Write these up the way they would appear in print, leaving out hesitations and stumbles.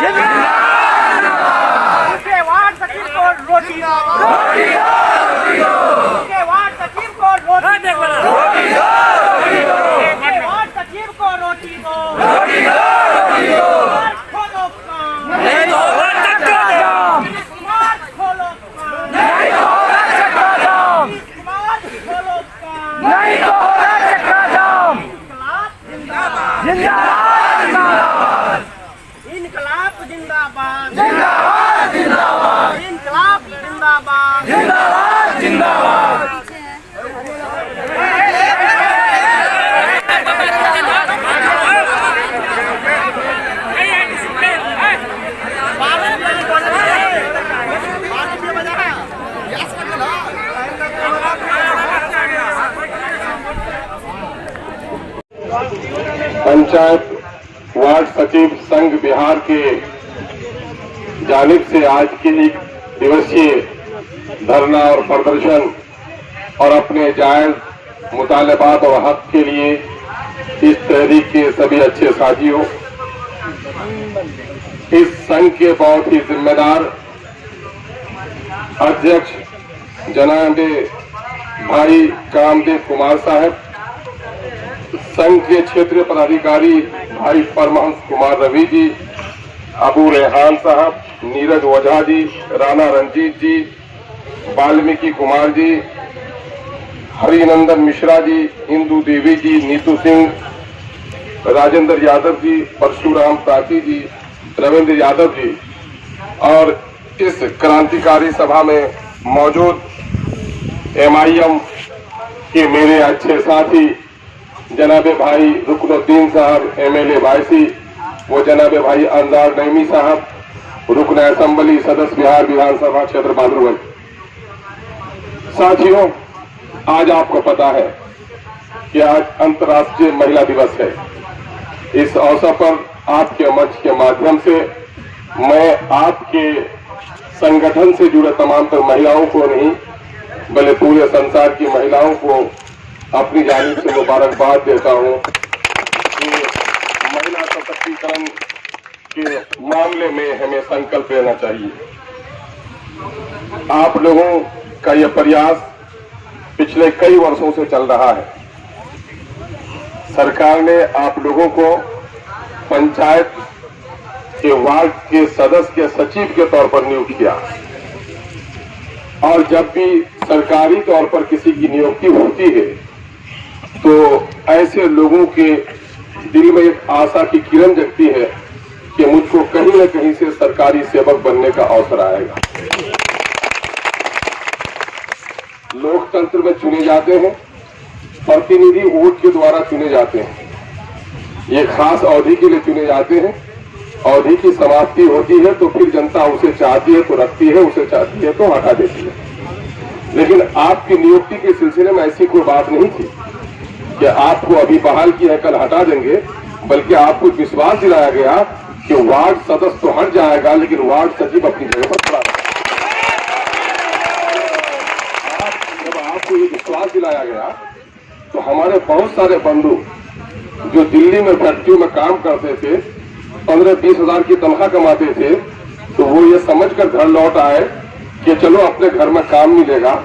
उनके वार्ड सचिव को रोटी दो, उनके वार्ड सचिव को रोटी दो, उनके वार्ड सचिव को रोटी दो, खोलो काम, कुमार खोलो काम, कुमार खोलो काम, इनकलाब जिंदाबाद, इनकलाब जिंदाबाद। पंचायत वार्ड सचिव संघ बिहार के जानिब से आज के एक दिवसीय धरना और प्रदर्शन और अपने जायज मुतालबात और हक के लिए इस तहरीक के सभी अच्छे साथियों, इस संघ के बहुत ही जिम्मेदार अध्यक्ष जनाब भाई कामदेव कुमार साहब, संघ के क्षेत्रीय पदाधिकारी भाई परमहंस कुमार रवि जी, अबू रेहान साहब, नीरज ओझा जी, राणा रंजीत जी, वाल्मीकि कुमार जी, हरिनंदन मिश्रा जी, इंदू देवी जी, नीतू सिंह, राजेंद्र यादव जी, परशुराम ताती जी, रविंद्र यादव जी और इस क्रांतिकारी सभा में मौजूद MIM के मेरे अच्छे साथी जनाबे भाई रुकनुद्दीन साहब MLA वायसी, वो जनाबे भाई अंजार नईमी साहब रुकन असेंबली सदस्य बिहार विधानसभा क्षेत्र बहादुरगंज। साथियों, आज आपको पता है कि आज अंतर्राष्ट्रीय महिला दिवस है। इस अवसर पर आपके मंच के माध्यम से मैं आपके संगठन से जुड़े तमाम तर महिलाओं को नहीं बल्कि पूरे संसार की महिलाओं को अपनी जानिब से मुबारकबाद देता हूं कि महिला सशक्तिकरण के मामले में हमें संकल्प लेना चाहिए। आप लोगों का यह प्रयास पिछले कई वर्षों से चल रहा है। सरकार ने आप लोगों को पंचायत के वार्ड के सदस्य के सचिव के तौर पर नियुक्त किया और जब भी सरकारी तौर पर किसी की नियुक्ति होती है तो ऐसे लोगों के दिल में एक आशा की किरण जगती है कि मुझको कहीं न कहीं से सरकारी सेवक बनने का अवसर आएगा। लोकतंत्र में चुने जाते हैं, प्रतिनिधि वोट के द्वारा चुने जाते हैं। ये खास अवधि के लिए चुने जाते हैं। अवधि की समाप्ति होती है तो फिर जनता उसे चाहती है तो रखती है, उसे चाहती है तो हटा देती है। लेकिन आपकी नियुक्ति के सिलसिले में ऐसी कोई बात नहीं थी कि आपको अभी बहाल किया है कल हटा देंगे, बल्कि आपको विश्वास दिलाया गया कि वार्ड सदस्य तो हट जाएगा लेकिन वार्ड सचिव अपनी जगह पर खड़ा रहेगा। जब आपको ये विश्वास दिलाया गया तो हमारे बहुत सारे बंधु जो दिल्ली में फैक्ट्रियों में काम करते थे, 15-20 हजार की तनख्वाह कमाते थे, तो वो ये समझकर घर लौट आए कि चलो अपने घर में काम मिलेगा,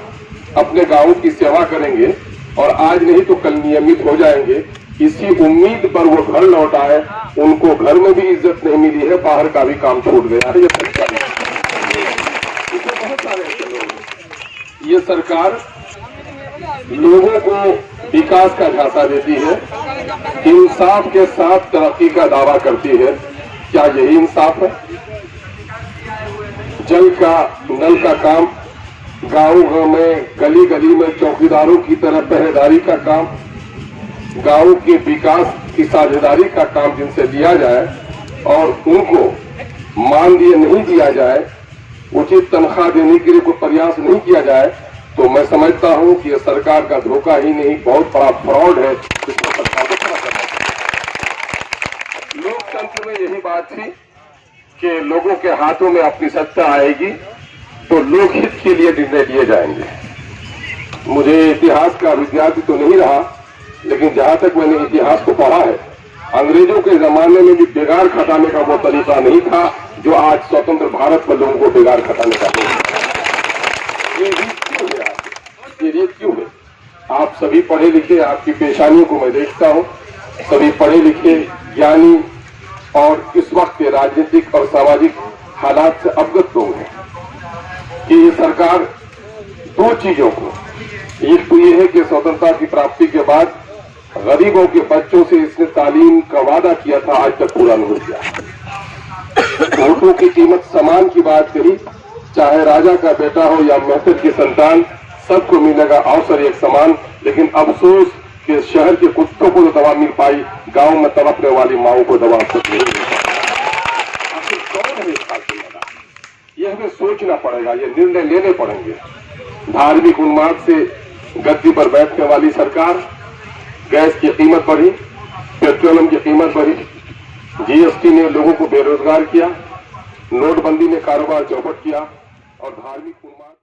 अपने गांव की सेवा करेंगे और आज नहीं तो कल नियमित हो जाएंगे। इसी उम्मीद पर वो घर लौट आए। उनको घर में भी इज्जत नहीं मिली है, बाहर का भी काम छूट गया है। ये सरकार बहुत सारे ऐसे लोग, ये सरकार लोगों को विकास का झांसा देती है, इंसाफ के साथ तरक्की का दावा करती है। क्या यही इंसाफ है? जल का नल का काम, गांव में गली गली में चौकीदारों की तरह पहरेदारी का काम, गांव के विकास की साझेदारी का काम जिनसे लिया जाए और उनको मानदेय नहीं दिया जाए, उचित तनख्वाह देने के लिए कोई प्रयास नहीं किया जाए, तो मैं समझता हूं कि यह सरकार का धोखा ही नहीं बहुत बड़ा फ्रॉड है जिसको सरकार को खड़ा करना है। लोकतंत्र में यही बात थी कि लोगों के हाथों में अपनी सत्ता आएगी तो लोकहित के लिए निर्णय लिए जाएंगे। मुझे इतिहास का विद्यार्थी तो नहीं रहा, लेकिन जहां तक मैंने इतिहास को पढ़ा है, अंग्रेजों के जमाने में भी बेगार खटाने का वो तरीका नहीं था जो आज स्वतंत्र भारत में लोगों को बेगार खटाने का ये रीत क्यों है? ये रीत क्यों है? आप सभी पढ़े लिखे, आपकी पेशानियों को मैं देखता हूं, सभी पढ़े लिखे, ज्ञानी और इस वक्त के राजनीतिक और सामाजिक हालात से अवगत लोग हैं कि ये सरकार दो चीजों को, एक तो ये है कि स्वतंत्रता की प्राप्ति के बाद गरीबों के बच्चों से इसने तालीम का वादा किया था, आज तक पूरा नहीं किया। वोटों की कीमत समान की बात कही, चाहे राजा का बेटा हो या महतर की संतान, सबको मिलेगा अवसर एक समान। लेकिन अफसोस कि शहर के कुत्तों को तो दवा मिल पाई, गांव में तड़पने वाली माओं को दवा नहीं मिल पाई। आखिर कौन है इसका जिम्मेदार? यह हमें सोचना पड़ेगा, ये निर्णय लेने पड़ेंगे। धार्मिक उन्माद से गद्दी पर बैठने वाली सरकार, गैस की कीमत बढ़ी, पेट्रोलियम की कीमत बढ़ी, जीएसटी ने लोगों को बेरोजगार किया, नोटबंदी ने कारोबार चौपट किया और धार्मिक उन्माद